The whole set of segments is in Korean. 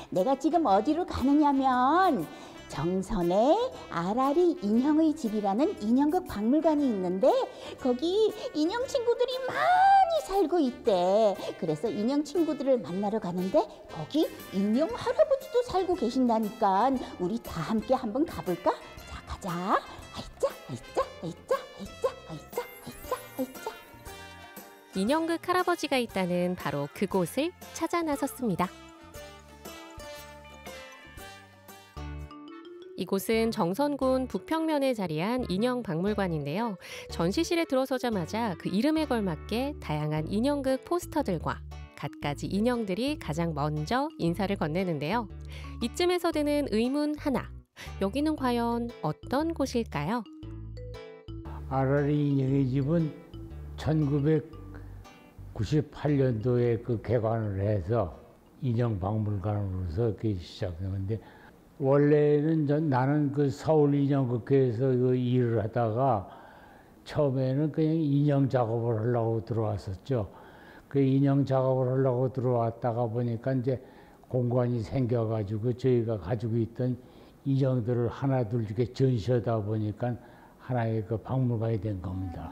내가 지금 어디로 가느냐면 정선의 아라리 인형의 집이라는 인형극 박물관이 있는데 거기 인형 친구들이 많이 살고 있대. 그래서 인형 친구들을 만나러 가는데 거기 인형 할아버지도 살고 계신다니까 우리 다 함께 한번 가볼까? 자, 가자. 아이짜, 아이짜, 아이짜, 아이짜, 아이짜, 아이짜, 아이짜. 인형극 할아버지가 있다는 바로 그곳을 찾아 나섰습니다. 이곳은 정선군 북평면에 자리한 인형박물관인데요. 전시실에 들어서자마자 그 이름에 걸맞게 다양한 인형극 포스터들과 갖가지 인형들이 가장 먼저 인사를 건네는데요. 이쯤에서 드는 의문 하나. 여기는 과연 어떤 곳일까요? 아라리 인형의 집은 1998년도에 그 개관을 해서 인형박물관으로서 이렇게 시작된 건데 원래는 나는 그 서울 인형극회에서 그 일을 하다가 처음에는 그냥 인형 작업을 하려고 들어왔었죠. 그 인형 작업을 하려고 들어왔다가 보니까 이제 공간이 생겨가지고 저희가 가지고 있던 인형들을 하나둘 이렇게 전시하다 보니까 하나의 그 박물관이 된 겁니다.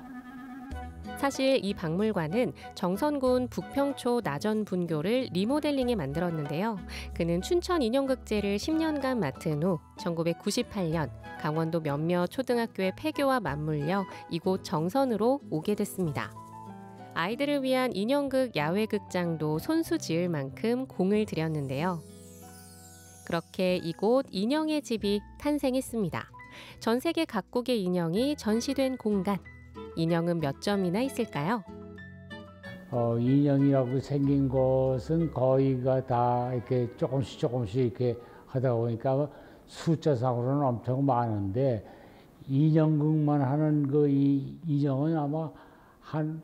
사실 이 박물관은 정선군 북평초 나전 분교를 리모델링해 만들었는데요. 그는 춘천 인형극제를 10년간 맡은 후 1998년 강원도 몇몇 초등학교의 폐교와 맞물려 이곳 정선으로 오게 됐습니다. 아이들을 위한 인형극 야외극장도 손수 지을 만큼 공을 들였는데요. 그렇게 이곳 인형의 집이 탄생했습니다. 전 세계 각국의 인형이 전시된 공간. 인형은 몇 점이나 있을까요? 인형이라고 생긴 것은 거의가 다 이렇게 조금씩 이렇게 하다 보니까 숫자상으로는 엄청 많은데 인형극만 하는 그 인형은 아마 한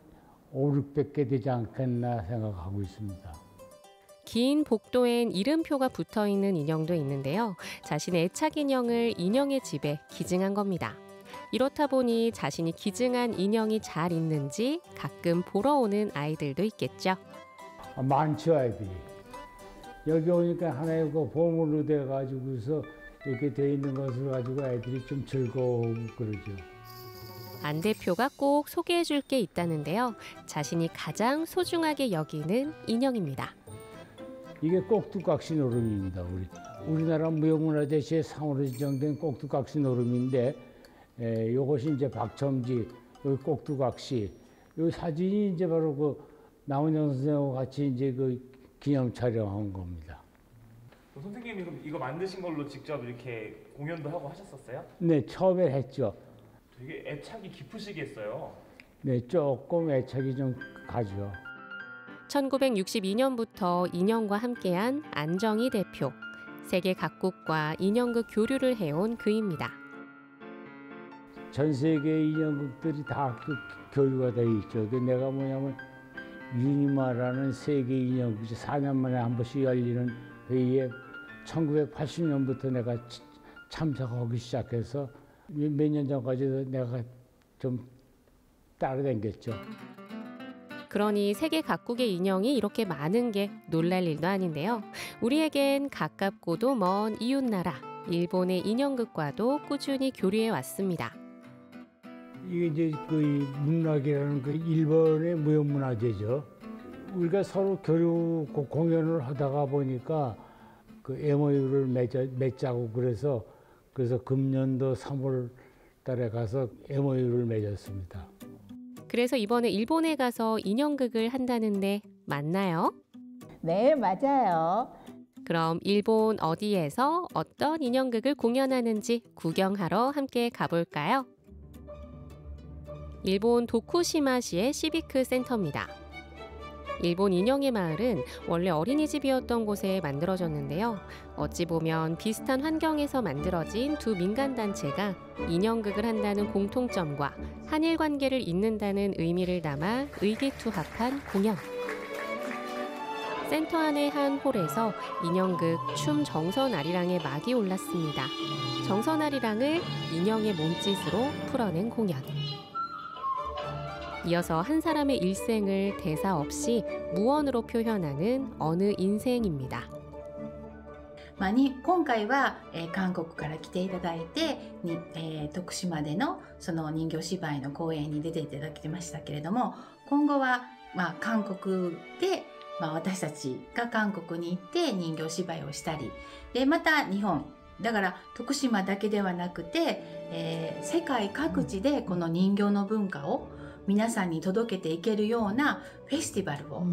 500~600개 되지 않겠나 생각하고 있습니다. 긴 복도엔 이름표가 붙어있는 인형도 있는데요. 자신의 애착 인형을 인형의 집에 기증한 겁니다. 이렇다 보니 자신이 기증한 인형이 잘 있는지 가끔 보러 오는 아이들도 있겠죠. 많죠, 아이들이. 여기 오니까 하나의 그 보물로 돼가지고서 이렇게 돼 있는 것을 가지고 아이들이 좀 즐거워하고 그러죠. 안 대표가 꼭 소개해 줄 게 있다는데요. 자신이 가장 소중하게 여기는 인형입니다. 이게 꼭두각시 노름입니다. 우리나라 무형문화재시의 상으로 지정된 꼭두각시 노름인데 요것이 이제 박첨지, 여기 꼭두각시, 요 사진이 이제 바로 그 남은영 선생하고 같이 이제 그 기념 촬영한 겁니다. 선생님이 그럼 이거 만드신 걸로 직접 이렇게 공연도 하고 하셨었어요? 네, 처음에 했죠. 되게 애착이 깊으시겠어요? 네, 조금 애착이 좀 가죠. 1962년부터 인형과 함께한 안정희 대표. 세계 각국과 인형극 교류를 해온 그입니다. 전 세계 인형극들이 다 교류가 돼 있죠. 내가 뭐냐면 유니마라는 세계 인형극이 4년 만에 한 번씩 열리는 회의에 1980년부터 내가 참석하기 시작해서 몇 년 전까지도 내가 좀 따라다녔죠. 그러니 세계 각국의 인형이 이렇게 많은 게 놀랄 일도 아닌데요. 우리에겐 가깝고도 먼 이웃나라 일본의 인형극과도 꾸준히 교류해 왔습니다. 이게 이제 그 문학이라는 그 일본의 무형문화재죠. 우리가 서로 교류 공연을 하다가 보니까 그 MOU를 맺자고 그래서 금년도 3월 달에 가서 MOU를 맺었습니다. 그래서 이번에 일본에 가서 인형극을 한다는데 맞나요? 네, 맞아요. 그럼 일본 어디에서 어떤 인형극을 공연하는지 구경하러 함께 가볼까요? 일본 도쿠시마시의 시비크 센터입니다. 일본 인형의 마을은 원래 어린이집이었던 곳에 만들어졌는데요. 어찌 보면 비슷한 환경에서 만들어진 두 민간단체가 인형극을 한다는 공통점과 한일 관계를 잇는다는 의미를 담아 의기투합한 공연. 센터 안의 한 홀에서 인형극 춤 정선아리랑의 막이 올랐습니다. 정선아리랑을 인형의 몸짓으로 풀어낸 공연. 이어서 한 사람의 일생을 대사 없이 무언으로 표현하는 어느 인생입니다. に今回は、韓国から来ていただいてに、徳島でのその人形芝居の公演に出ていただきましたけれども、今後は、韓国で、私たちが韓国に行って人形芝居をしたり、でまた日本だから徳島だけではなくて、世界各地でこの人形の文化を皆さんに届けていけるようなフェスティバルを、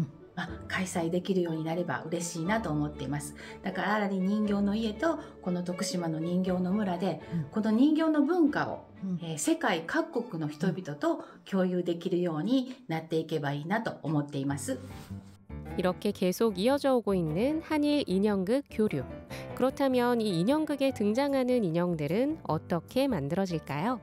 開催できるようになれば嬉しいなと思っています。だから荒木人形の家とこの徳島の人形の村で、この人形の文化を、世界各国の人々と共有できるようになっていけばいいなと思っています。 이렇게 계속 이어져 오고 있는 한일 인형극 교류. 그렇다면 이 인형극에 등장하는 인형들은 어떻게 만들어질까요?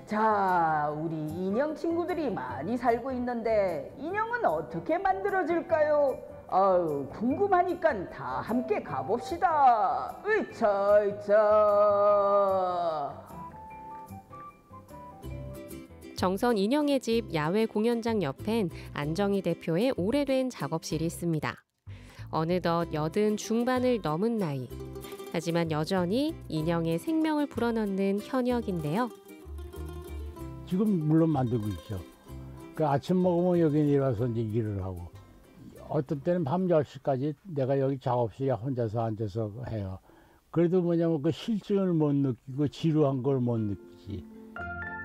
자, 우리 인형 친구들이 많이 살고 있는데 인형은 어떻게 만들어질까요? 아유, 궁금하니까 다 함께 가봅시다. 으차, 으차. 정선 인형의 집 야외 공연장 옆엔 안정희 대표의 오래된 작업실이 있습니다. 어느덧 80 중반을 넘은 나이. 하지만 여전히 인형의 생명을 불어넣는 현역인데요. 지금 물론 만들고 있죠. 그 아침 먹으면 여기 내려와서 이제 일을 하고, 어떤 때는 밤 10시까지 내가 여기 작업실에 혼자서 앉아서 해요. 그래도 뭐냐면 그 실증을 못 느끼고 지루한 걸 못 느끼지.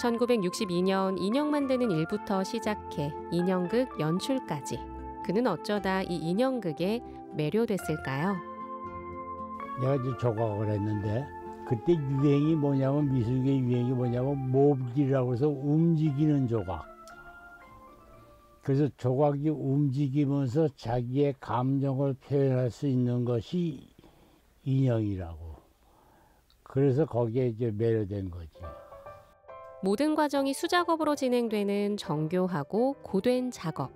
1962년 인형 만드는 일부터 시작해 인형극 연출까지. 그는 어쩌다 이 인형극에 매료됐을까요? 내가 이제 조각을 했는데 그때 유행이 뭐냐면, 미술계 유행이 뭐냐면 모빌이라고 해서 움직이는 조각. 그래서 조각이 움직이면서 자기의 감정을 표현할 수 있는 것이 인형이라고. 그래서 거기에 이제 매료된 거지. 모든 과정이 수작업으로 진행되는 정교하고 고된 작업.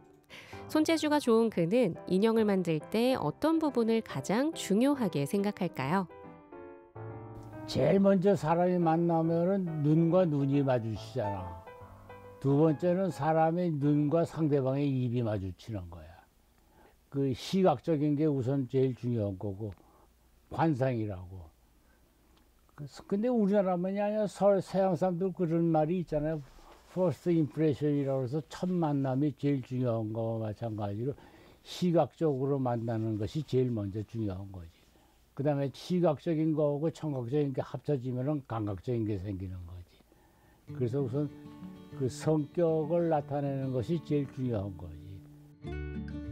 손재주가 좋은 그는 인형을 만들 때 어떤 부분을 가장 중요하게 생각할까요? 제일 먼저 사람이 만나면은 눈과 눈이 마주치잖아. 두 번째는 사람의 눈과 상대방의 입이 마주치는 거야. 그 시각적인 게 우선 제일 중요한 거고, 관상이라고. 근데 우리나라만이 아니라 서양 사람들 그런 말이 있잖아요. First impression이라고 해서 첫 만남이 제일 중요한 거와 마찬가지로 시각적으로 만나는 것이 제일 먼저 중요한 거지. 그 다음에 시각적인 거하고 청각적인 게 합쳐지면은 감각적인 게 생기는 거지. 그래서 우선 그 성격을 나타내는 것이 제일 중요한 거지.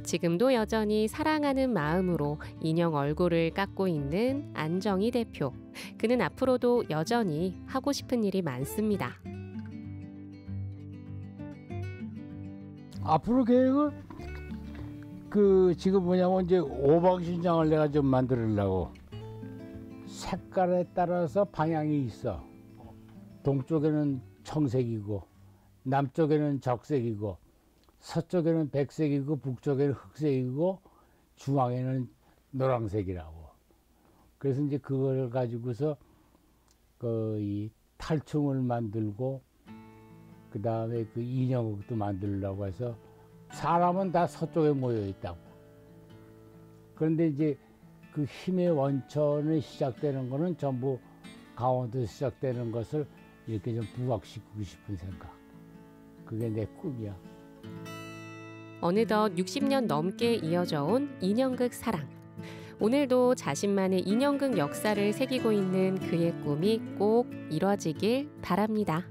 지금도 여전히 사랑하는 마음으로 인형 얼굴을 깎고 있는 안정희 대표. 그는 앞으로도 여전히 하고 싶은 일이 많습니다. 앞으로 계획은 지금 뭐냐면 이제 오방신장을 내가 좀 만들려고. 색깔에 따라서 방향이 있어. 동쪽에는 청색이고, 남쪽에는 적색이고, 서쪽에는 백색이고, 북쪽에는 흑색이고, 중앙에는 노란색이라고. 그래서 이제 그걸 가지고서 이 탈춤을 만들고, 그 다음에 그 인형극도 만들려고 해서, 사람은 다 서쪽에 모여 있다고. 그런데 이제 그 힘의 원천이 시작되는 거는 전부 강원도에서 시작되는 것을 이렇게 좀 부각시키고 싶은 생각. 그게 내 꿈이야. 어느덧 60년 넘게 이어져 온 인형극 사랑. 오늘도 자신만의 인형극 역사를 새기고 있는 그의 꿈이 꼭 이뤄지길 바랍니다.